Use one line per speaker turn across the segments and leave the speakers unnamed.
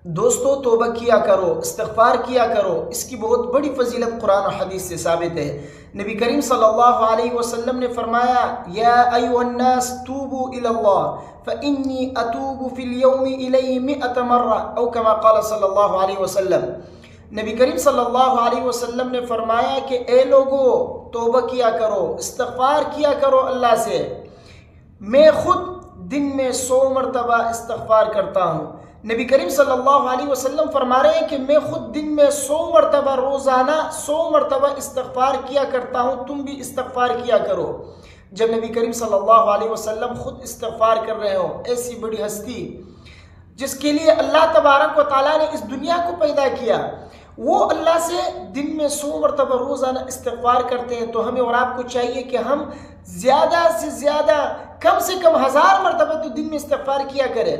دوستو توبہ کیا کرو، استغفار کیا کرو، اس کی بہت بڑی فضیلت قرآن و حدیث سے ثابت ہے۔ نبی کریم صلی اللہ علیہ وسلم نے فرمایا یا ایھا الناس توبوا الی اللہ فانی اتوب فی اليوم الیہ 100 مرہ او کما قال صلی اللہ علیہ وسلم۔ نبی کریم صلی اللہ علیہ وسلم نے فرمایا کہ اے لوگو توبہ کیا کرو، استغفار کیا کرو اللہ سے، میں خود دن میں 100 مرتبہ استغفار کرتا ہوں۔ نبی کریم صلی اللہ علیہ وسلم فرما رہے ہیں کہ میں خود دن میں 100 مرتبہ روزانہ 100 مرتبہ استغفار کیا کرتا ہوں، تم بھی استغفار کیا کرو۔ جب نبی کریم صلی اللہ علیہ وسلم خود استغفار کر رہے ہوں، ایسی بڑی ہستی جس کے لیے اللہ تبارک و تعالیٰ نے اس دنیا کو پیدا کیا، وہ اللہ سے دن میں 100 مرتبہ روزانہ استغفار کرتے ہیں، تو ہمیں اور آپ کو چاہیے کہ ہم زیادہ سے زیادہ کم سے کم 1000 مرتبہ تو دن میں استغفار کیا کریں۔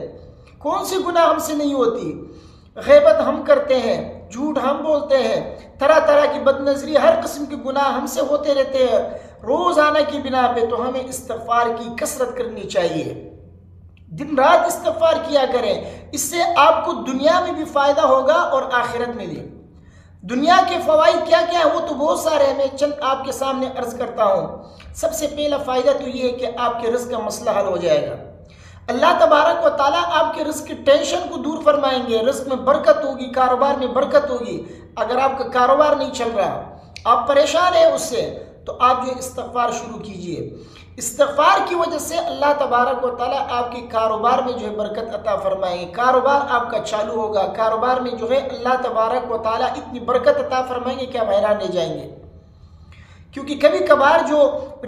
کون سی گناہ ہم سے نہیں ہوتی؟ غیبت ہم کرتے ہیں، جھوٹ ہم بولتے ہیں، طرح طرح کی بد نظری، ہر قسم کے گناہ ہم سے ہوتے رہتے ہیں روزانہ کی بنا پہ، تو ہمیں استغفار کی کثرت کرنی چاہیے، دن رات استغفار کیا کریں۔ اس سے آپ کو دنیا میں بھی فائدہ ہوگا اور آخرت میں بھی۔ دنیا کے فوائد کیا کیا ہے وہ تو بہت سارے ہیں، میں چند آپ کے سامنے عرض کرتا ہوں۔ سب سے پہلا فائدہ تو یہ ہے کہ آپ کے رزق کا مسئلہ حل ہو جائے گا۔ اللہ تبارک و تعالیٰ آپ کے رزق کی ٹینشن کو دور فرمائیں گے، رزق میں برکت ہوگی، کاروبار میں برکت ہوگی۔ اگر آپ کا کاروبار نہیں چل رہا، آپ پریشان ہیں اس سے، تو آپ جو استغفار شروع کیجئے۔ استغفار کی وجہ سے اللہ تبارک و تعالیٰ آپ کے کاروبار میں جو ہے برکت عطا فرمائیں گے، کاروبار آپ کا چالو ہوگا، کاروبار میں جو ہے اللہ تبارک و تعالیٰ اتنی برکت عطا فرمائیں گے کہ آپ حیران رہ جائیں گے۔ کیونکہ کبھی کبھار جو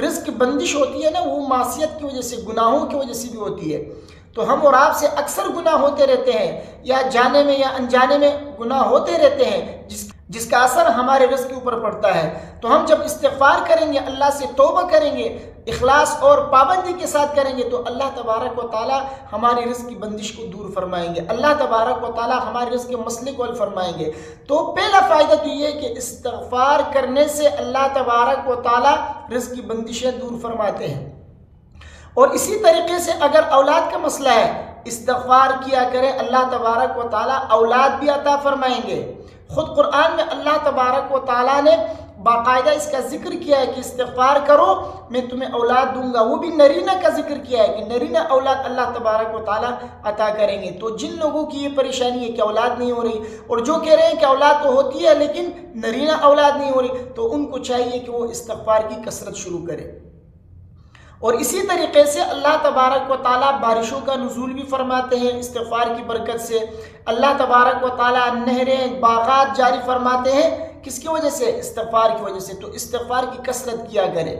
رزق بندش ہوتی ہے نا، وہ معصیت کی وجہ سے، گناہوں کی وجہ سے بھی ہوتی ہے۔ تو ہم اور آپ سے اکثر گناہ ہوتے رہتے ہیں، یا جانے میں یا انجانے میں گناہ ہوتے رہتے ہیں، جس کا اثر ہمارے رزق کے اوپر پڑتا ہے۔ تو ہم جب استغفار کریں گے، اللہ سے توبہ کریں گے، اخلاص اور پابندی کے ساتھ کریں گے، تو اللہ تبارک و تعالیٰ ہماری رزق کی بندش کو دور فرمائیں گے، اللہ تبارک و تعالیٰ ہمارے رزق کے مسئلے کو حل فرمائیں گے۔ تو پہلا فائدہ تو یہ ہے کہ استغفار کرنے سے اللہ تبارک و تعالیٰ رزق کی بندشیں دور فرماتے ہیں۔ اور اسی طریقے سے اگر اولاد کا مسئلہ ہے، استغفار کیا کریں، اللہ تبارک و تعالیٰ اولاد بھی عطا فرمائیں گے۔ خود قرآن میں اللہ تبارک و تعالیٰ نے باقاعدہ اس کا ذکر کیا ہے کہ استغفار کرو میں تمہیں اولاد دوں گا۔ وہ بھی نرینہ کا ذکر کیا ہے کہ نرینہ اولاد اللہ تبارک و تعالیٰ عطا کریں گے۔ تو جن لوگوں کی یہ پریشانی ہے کہ اولاد نہیں ہو رہی، اور جو کہہ رہے ہیں کہ اولاد تو ہوتی ہے لیکن نرینہ اولاد نہیں ہو رہی، تو ان کو چاہیے کہ وہ استغفار کی کثرت شروع کرے۔ اور اسی طریقے سے اللہ تبارک و تعالیٰ بارشوں کا نزول بھی فرماتے ہیں استغفار کی برکت سے۔ اللہ تبارک و تعالیٰ نہریں، باغات جاری فرماتے ہیں، کس کی وجہ سے؟ استغفار کی وجہ سے۔ تو استغفار کی کثرت کیا کرے۔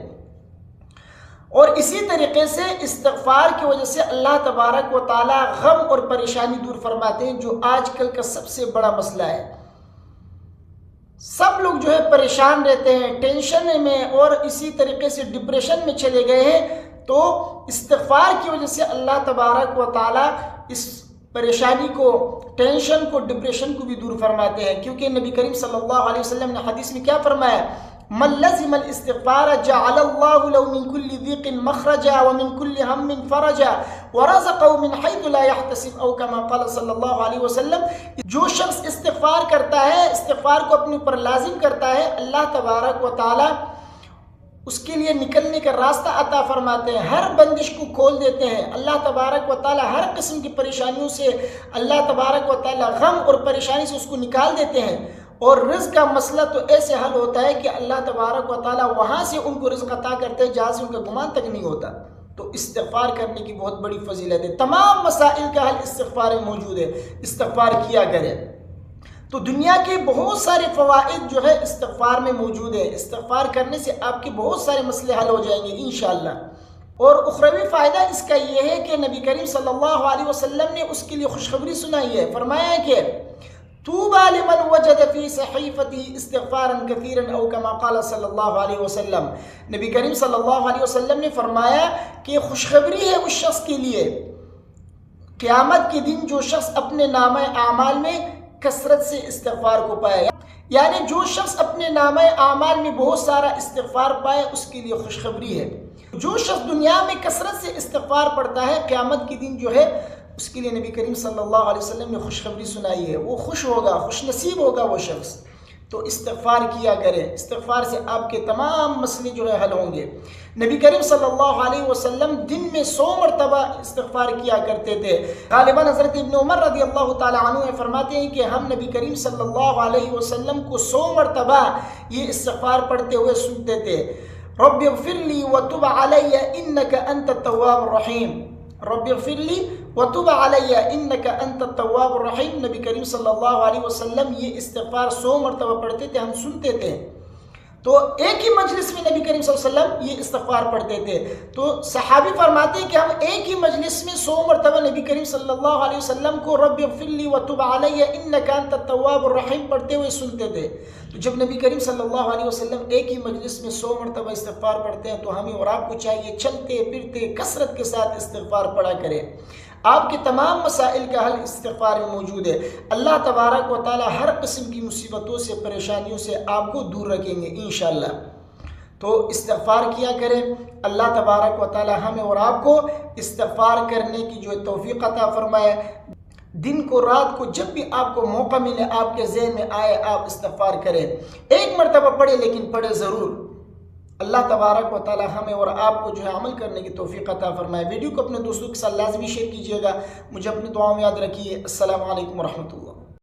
اور اسی طریقے سے استغفار کی وجہ سے اللہ تبارک و تعالیٰ غم اور پریشانی دور فرماتے ہیں، جو آج کل کا سب سے بڑا مسئلہ ہے۔ سب لوگ جو ہے پریشان رہتے ہیں، ٹینشن میں، اور اسی طریقے سے ڈپریشن میں چلے گئے ہیں۔ تو استغفار کی وجہ سے اللہ تبارک و تعالیٰ اس پریشانی کو، ٹینشن کو، ڈپریشن کو بھی دور فرماتے ہیں۔ کیونکہ نبی کریم صلی اللہ علیہ وسلم نے حدیث میں کیا فرمایا؟ من لزم الاستغفار جعل الله له من كل ضيق مخرجا ومن كل هم فرجا ورزقه من حيث لا يحتسب او كما قال صلی اللہ علیہ وسلم۔ جو شخص استغفار کرتا ہے، استغفار کو اپنے اوپر لازم کرتا ہے، اللہ تبارک و تعالی اس کے لیے نکلنے کا راستہ عطا فرماتے ہیں، ہر بندش کو کھول دیتے ہیں۔ اللہ تبارک و تعالی ہر قسم کی پریشانیوں سے، اللہ تبارک و تعالی غم اور پریشانی سے اس کو نکال دیتے ہیں۔ اور رزق کا مسئلہ تو ایسے حل ہوتا ہے کہ اللہ تبارک و تعالیٰ وہاں سے ان کو رزق عطا کرتے ہیں جہاں سے ان کا گمان تک نہیں ہوتا۔ تو استغفار کرنے کی بہت بڑی فضیلت ہے، تمام مسائل کا حل استغفار میں موجود ہے، استغفار کیا کریں۔ تو دنیا کے بہت سارے فوائد جو ہے استغفار میں موجود ہے، استغفار کرنے سے آپ کے بہت سارے مسئلے حل ہو جائیں گے انشاءاللہ۔ اور اخروی فائدہ اس کا یہ ہے کہ نبی کریم صلی اللہ علیہ وسلم نے اس کے لیے خوشخبری سنائی ہے، فرمایا ہے کہ طوبى لمن وجد في صحيفته استغفارا كثيرا او كما قال صلی اللہ علیہ وسلم۔ نبی کریم صلی اللہ علیہ وسلم نے فرمایا کہ خوشخبری ہے اس شخص کے لیے، قیامت کے دن جو شخص اپنے نامہ اعمال میں کثرت سے استغفار کو پائے، یعنی جو شخص اپنے نامہ اعمال میں بہت سارا استغفار پائے، اس کے لیے خوشخبری ہے۔ جو شخص دنیا میں کثرت سے استغفار پڑھتا ہے، قیامت کے دن جو ہے اس کے لیے نبی کریم صلی اللہ علیہ وسلم نے خوشخبری سنائی ہے، وہ خوش ہوگا، خوش نصیب ہوگا وہ شخص۔ تو استغفار کیا کریں، استغفار سے آپ کے تمام مسئلے جو ہے حل ہوں گے۔ نبی کریم صلی اللہ علیہ وسلم دن میں 100 مرتبہ استغفار کیا کرتے تھے۔ غالباً حضرت ابن عمر رضی اللہ تعالی عنہ فرماتے ہیں کہ ہم نبی کریم صلی اللہ علیہ وسلم کو 100 مرتبہ یہ استغفار پڑھتے ہوئے سنتے تھے۔ رب اغفر لی وتب علی انک انت التواب الرحیم، رب اغفر لی وتب علی انک انت التواب الرحیم۔ نبی کریم صلی اللہ علیہ وسلم یہ استغفار 100 مرتبہ پڑھتے تھے، ہم سنتے تھے۔ تو ایک ہی مجلس میں نبی کریم صلی اللہ علیہ وسلم یہ استغفار پڑھتے تھے۔ تو صحابی فرماتے ہیں کہ ہم ایک ہی مجلس میں 100 مرتبہ نبی کریم صلی اللہ علیہ وسلم کو رب اغفر لی وتب علی انک انت التواب الرحیم پڑھتے ہوئے سنتے تھے۔ تو جب نبی کریم صلی اللہ علیہ وسلم ایک ہی مجلس میں 100 مرتبہ استغفار پڑھتے ہیں تو ہمیں اور آپ کو چاہیے چلتے پھرتے کثرت کے ساتھ استغفار پڑھا کریں۔ آپ کے تمام مسائل کا حل استغفار میں موجود ہے۔ اللہ تبارک و تعالی ہر قسم کی مصیبتوں سے، پریشانیوں سے آپ کو دور رکھیں گے انشاءاللہ۔ تو استغفار کیا کریں۔ اللہ تبارک و تعالی ہمیں اور آپ کو استغفار کرنے کی جو توفیق عطا فرمائے۔ دن کو رات کو جب بھی آپ کو موقع ملے، آپ کے ذہن میں آئے، آپ استغفار کریں۔ ایک مرتبہ پڑھے لیکن پڑھے ضرور۔ اللہ تبارک و تعالی ہمیں اور آپ کو جو ہے عمل کرنے کی توفیق عطا فرمائے۔ ویڈیو کو اپنے دوستوں کے ساتھ لازمی شیئر کیجیے گا۔ مجھے اپنی دعاؤں میں یاد رکھیے۔ السلام علیکم ورحمۃ اللہ۔